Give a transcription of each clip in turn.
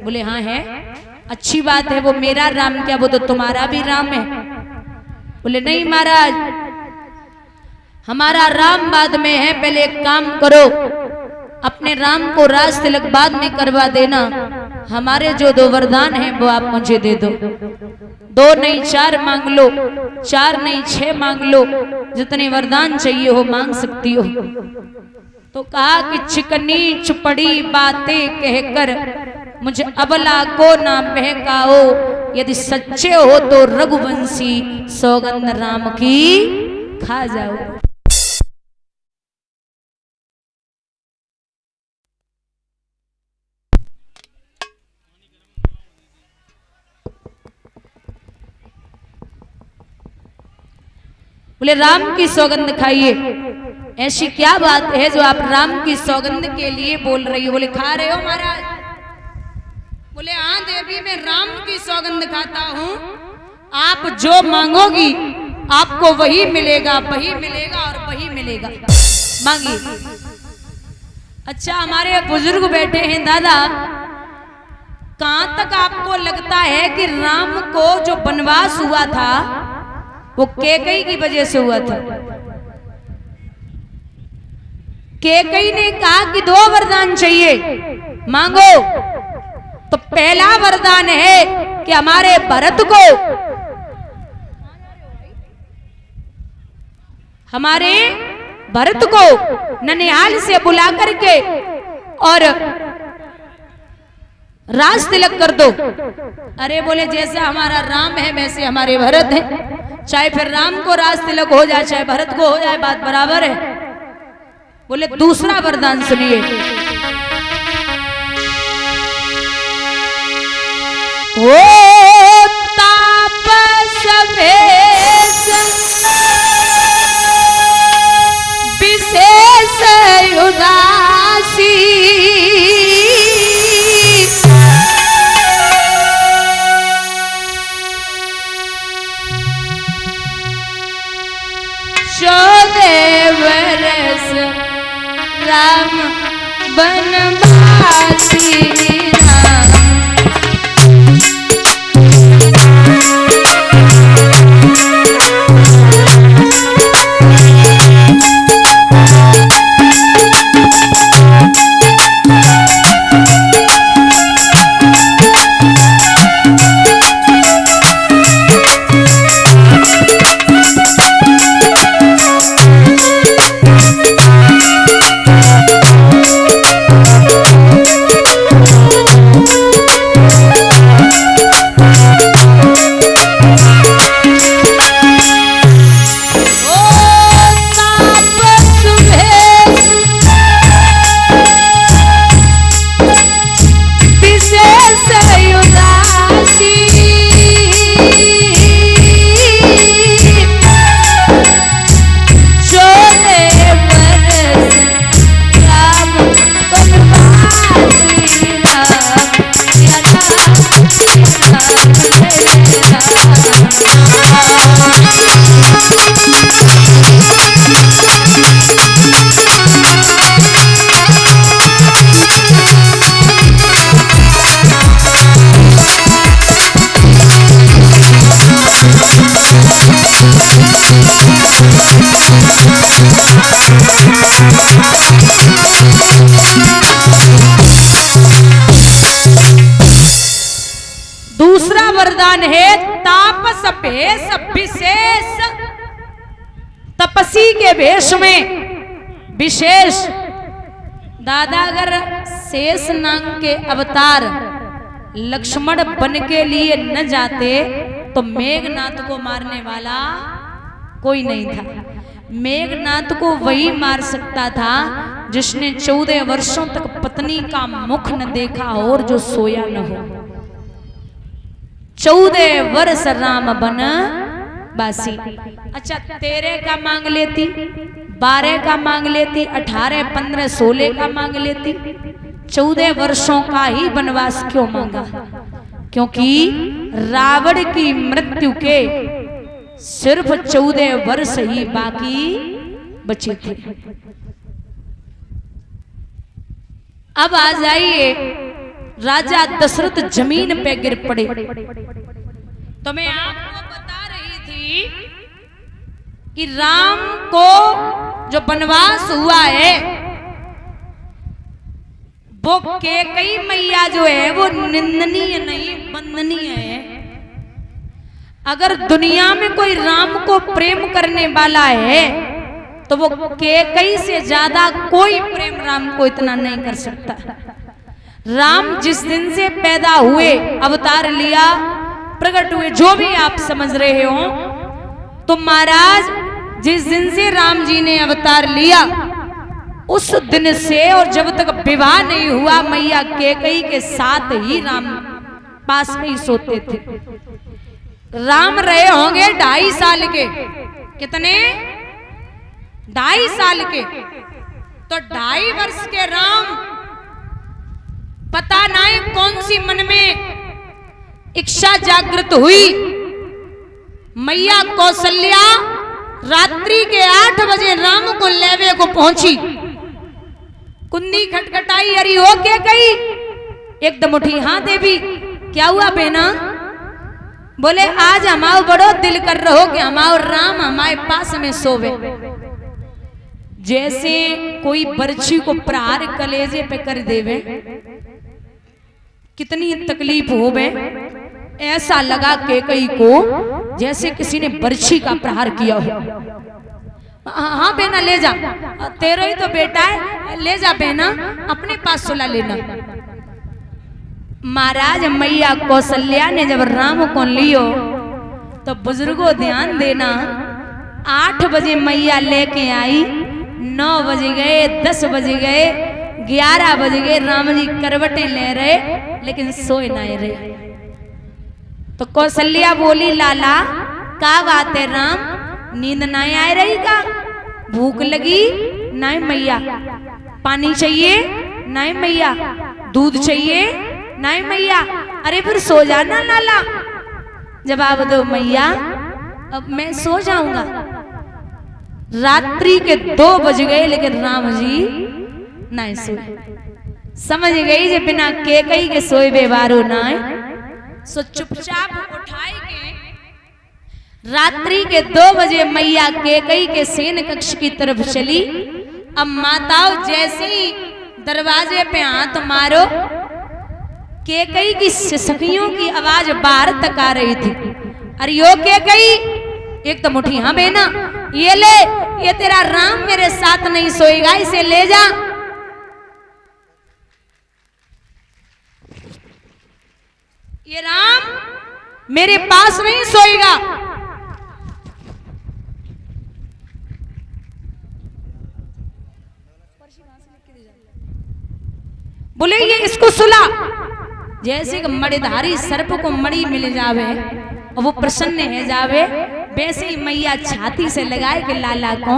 बोले हाँ है, अच्छी बात है, वो मेरा राम क्या, वो तो तुम्हारा भी राम है। बोले नहीं महाराज, हमारा राम बाद में है, पहले एक काम करो, अपने राम को राज तिलक बाद में करवा देना, हमारे जो 2 वरदान हैं वो आप मुझे दे दो। 2 नहीं 4 मांग लो, 4 नहीं 6 मांग लो, जितने वरदान चाहिए हो मांग सकती हो। तो कहा कि चिकनी चुपड़ी बातें कहकर मुझे अबला को ना बहकाओ, यदि सच्चे हो तो रघुवंशी सौगंध राम की खा जाओ। बोले राम की सौगंध खाइए। ऐसी क्या बात है जो आप राम की सौगंध के लिए बोल रही हो? बोले खा रहे हो महाराज? बोले हाँ देवी, मैं राम की सौगंध खाता हूँ, आप जो मांगोगी आपको वही मिलेगा, वही मिलेगा और वही मिलेगा, मांगिए। अच्छा हमारे बुजुर्ग बैठे हैं दादा, कहां तक आपको लगता है कि राम को जो वनवास हुआ था वो कैकेयी की वजह से हुआ था? कैकेयी ने कहा कि 2 वरदान चाहिए, मांगो। तो पहला वरदान है कि हमारे भरत को, हमारे भरत को ननिहाल से बुला करके और राज तिलक कर दो। अरे बोले जैसा हमारा राम है वैसे हमारे भरत है, चाहे फिर राम को राज तिलक हो जाए चाहे भरत को हो जाए, बात बराबर है। बोले दूसरा वरदान सुनिए, ओ तापस भेष विशेष उदासी, वर्ष राम बनवासी राम, दूसरा वरदान है तापस भेष विशेष, तपसी के भेष में विशेष। दादा अगर शेष नाग के अवतार लक्ष्मण बन के लिए न जाते तो मेघनाथ को मारने वाला कोई नहीं था। मेघनाथ को वही मार सकता था जिसने 14 वर्षों तक पत्नी का मुख न देखा और जो सोया न हो। 14 वर्ष राम बन बासी। अच्छा 13 का मांग लेती, 12 का मांग लेती, 18, 15, 16 का मांग लेती, 14 वर्षों का ही वनवास क्यों मांगा? क्योंकि रावण की मृत्यु के सिर्फ 14 वर्ष ही बाकी बचे थे। अब आ जाइए राजा दशरथ जमीन पे गिर पड़े। तो मैं आपको बता रही थी कि राम को जो वनवास हुआ है वो कैकेयी मैया जो है वो निंदनीय नहीं, वंदनीय है। अगर दुनिया में कोई राम को प्रेम करने वाला है तो वो कैकेयी से ज्यादा कोई प्रेम राम को इतना नहीं कर सकता। राम जिस दिन से पैदा हुए, अवतार लिया, प्रकट हुए, जो भी आप समझ रहे हो, तो महाराज जिस दिन से राम जी ने अवतार लिया उस दिन से और जब तक विवाह नहीं हुआ मैया कैकेयी के साथ ही राम पास में ही सोते थे। राम रहे होंगे 2.5 साल के, कितने? 2.5 साल के। तो 2.5 वर्ष के राम, पता नहीं कौन सी मन में इच्छा जागृत हुई, मैया कौशल्या रात्रि के 8 बजे राम को लेवे को पहुंची। कुंडी खटखटाई, अरे हो क्या कही? एकदम उठी, हाँ देवी क्या हुआ बहना? बोले आज हमारा बड़ो दिल कर रहो कि हमारा राम हमारे पास में सोवे। जैसे कोई बर्छी को प्रहार कलेजे पे कर देवे, कितनी तकलीफ होवे, ऐसा लगा कैकेयी को जैसे किसी ने बर्छी का प्रहार किया हो। हाँ बहना ले जा, तेरा ही तो बेटा है, ले जा बहना, अपने पास सुला लेना। महाराज मैया कौशल्या ने जब राम को लियो तो बुजुर्गों ध्यान देना, 8 बजे मैया लेके आई, 9 बज गए, 10 बज गए, 11 बज गए, राम जी करवटें ले रहे लेकिन सोए नहीं रहे। तो कौशल्या बोली लाला का बात है राम, नींद नहीं आ रही का? भूख लगी? नहीं मैया। पानी चाहिए? नहीं मैया। दूध चाहिए? नहीं मैया। अरे फिर सो जाना लाला। जवाब दो मैया, अब मैं सो जाऊंगा। रात्रि के 2 बज गए लेकिन राम जी नहीं सोए। समझ गई जे बिना कैकेयी के सोए बेवारो नहीं, सो चुपचाप उठाए के रात्रि के 2 बजे मैया कैकेयी के सेन कक्ष की तरफ चली। अब माताओं जैसे ही दरवाजे पे हाथ मारो, कैकेयी की सखियों की आवाज बाहर तक आ रही थी। अरे यो कैकेयी, एकदम उठी, हाँ बेना ये ले, ये तेरा राम मेरे साथ नहीं सोएगा, इसे ले जा। ये राम मेरे पास नहीं सोएगा। बोले ये इसको सुला। जैसे कि मणिधारी सर्प को मणि मिल जावे और वो प्रसन्न है जावे, वैसे ही मैया छाती से लगाए के लाला को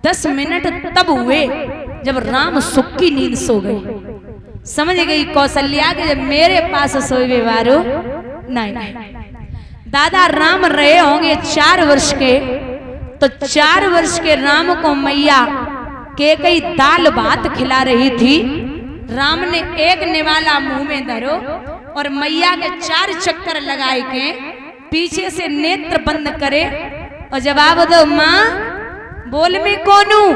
10 मिनट तब हुए जब राम सुख की नींद सो गए। समझ गई कौशल्या के जब मेरे पास सोए वारो नहीं। दादा राम रहे होंगे 4 वर्ष के, तो 4 वर्ष के राम को मैया कैकेयी दाल भात खिला रही थी। राम ने एक निवाला मुंह में धरो और मैया के 4 चक्कर लगाए के पीछे से नेत्र बंद करे और जवाब दो माँ बोल में कौन हूं?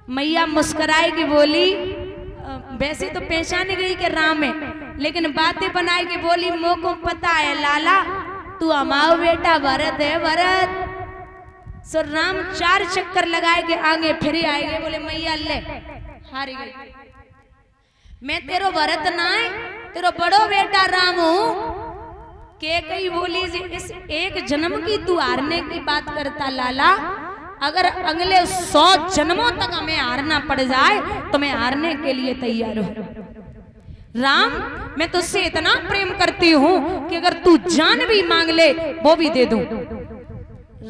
मैया मुस्कुराई की बोली, वैसे तो पहचान गई कि राम है, लेकिन बातें बनाई की बोली, मो को पता है लाला तू हमारा बेटा भरत है, भरत। सो राम 4 चक्कर लगाए के आगे फिर आएंगे, बोले मैया ले हार गई, मैं तेरो भरत ना है, तेरो बड़ो बेटा राम हूं। कैकेयी बोली जी इस एक जन्म की तू हारने की बात करता लाला, अगर अगले 100 जन्मों तक हमें हारना पड़ जाए तो मैं हारने के लिए तैयार हूं। राम मैं तुझसे इतना प्रेम करती हूं कि अगर तू जान भी मांग ले वो भी दे दूं।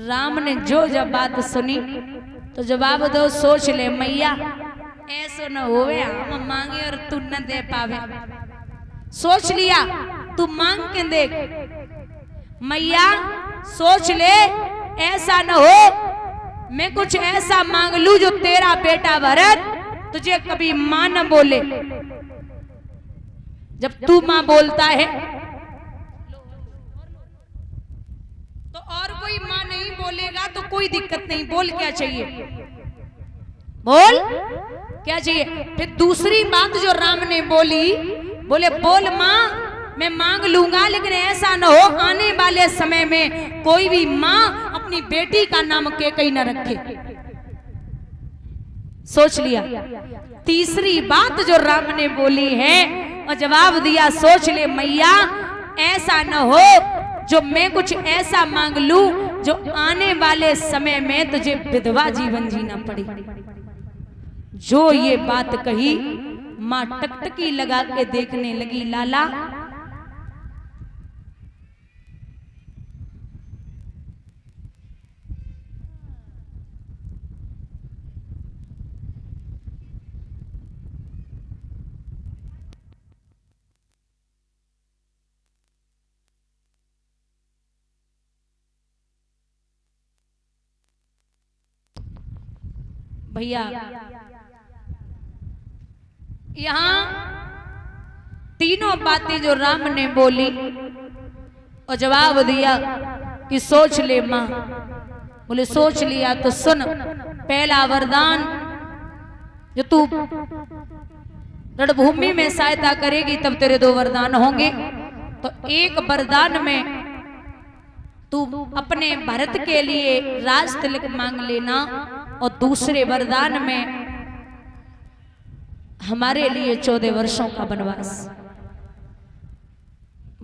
राम ने जो जब बात सुनी तो जवाब दो, सोच ले मैया, ऐसा न होवे हम मांगे और तू न दे पावे। सोच लिया, तू मांग के देख मैया, सोच ले, ऐसा न हो मैं कुछ ऐसा मांग लूं जो तेरा बेटा भरत तुझे कभी मां न बोले। जब तू मां बोलता है तो और कोई मां नहीं बोलेगा तो कोई दिक्कत नहीं, बोल क्या चाहिए, बोल क्या चाहिए। फिर दूसरी बात जो राम ने बोली, बोले बोल मां मैं मांग लूंगा, लेकिन ऐसा न हो आने वाले समय में कोई भी मां अपनी बेटी का नाम कैकई न रखे। सोच लिया। तीसरी बात जो राम ने बोली है और जवाब दिया, सोच ले मैया ऐसा न हो जो मैं कुछ ऐसा मांग लूं जो आने वाले समय में तुझे विधवा जीवन जीना पड़े। जो ये बात कही मां टकटकी लगा के देखने लगी। लाला भैया यहां तीनों बातें जो राम ने बोली और जवाब दिया कि सोच ले मां। बोले सोच लिया तो सुन, पहला वरदान जो तू रणभूमि में सहायता करेगी तब तेरे 2 वरदान होंगे। तो एक वरदान में तू अपने भरत के लिए राज तिलक मांग लेना और दूसरे वरदान में हमारे लिए 14 वर्षों का वनवास।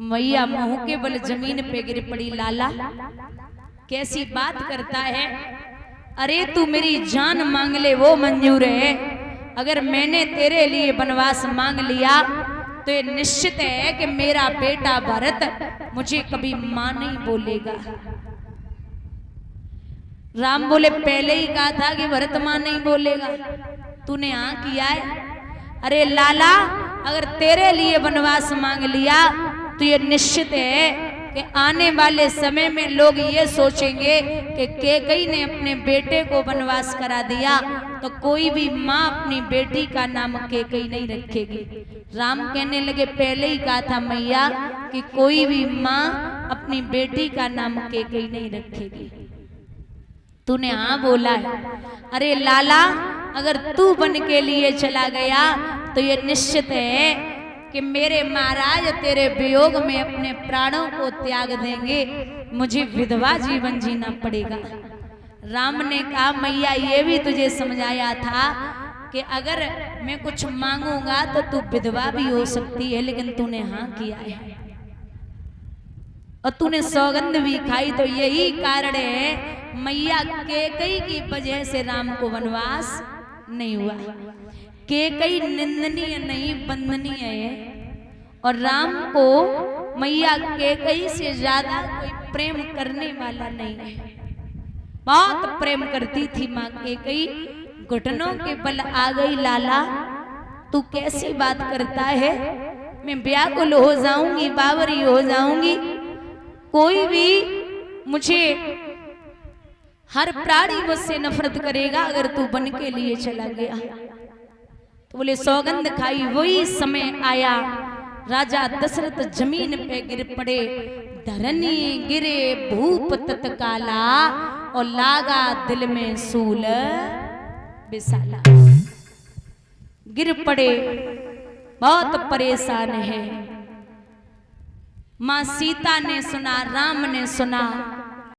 मैया मुंह के बल जमीन पे गिर पड़ी। लाला कैसी बात करता है, अरे तू मेरी जान मांग ले वो मंजूर है, अगर मैंने तेरे लिए वनवास मांग लिया तो ये निश्चित है कि मेरा बेटा भरत मुझे कभी मां नहीं बोलेगा। राम बोले पहले ही कहा था कि भरत मां नहीं बोलेगा, तूने हाँ किया है। अरे लाला अगर तेरे लिए वनवास मांग लिया तो ये निश्चित है कि आने वाले समय में लोग ये सोचेंगे कि कैकई ने अपने बेटे को वनवास करा दिया तो कोई भी माँ अपनी बेटी का नाम कैकई नहीं रखेगी। राम कहने लगे पहले ही कहा था मैया कि कोई भी माँ अपनी बेटी का नाम कैकई नहीं रखेगी, तूने हाँ बोला है। अरे लाला अगर तू बन के लिए चला गया तो ये निश्चित है कि मेरे महाराज तेरे वियोग में अपने प्राणों को त्याग देंगे, मुझे विधवा जीवन जीना पड़ेगा। राम ने कहा मैया ये भी तुझे समझाया था कि अगर मैं कुछ मांगूंगा तो तू विधवा भी हो सकती है, लेकिन तूने हाँ किया है और तूने सौगंध भी खाई, तो यही कारण है मैया कैकई की वजह से राम को वनवास नहीं हुआ। कैकई निंदनीय नहीं वंदनीय है और राम को मैया कैकई से ज्यादा कोई प्रेम करने वाला नहीं है। बहुत प्रेम करती थी माँ कैकई, घुटनों के बल आ गई। लाला तू कैसी बात करता है, मैं व्याकुल हो जाऊंगी, बावरी हो जाऊंगी, कोई भी मुझे, हर प्राणी मुझसे नफरत करेगा अगर तू बन के लिए चला गया। तो बोले सौगंध खाई। वही समय आया राजा दशरथ जमीन पे गिर पड़े, धरनी गिरे भूप तत्काला और लागा दिल में सूल बिसाला। गिर पड़े, बहुत परेशान है। मां सीता ने सुना, राम ने सुना,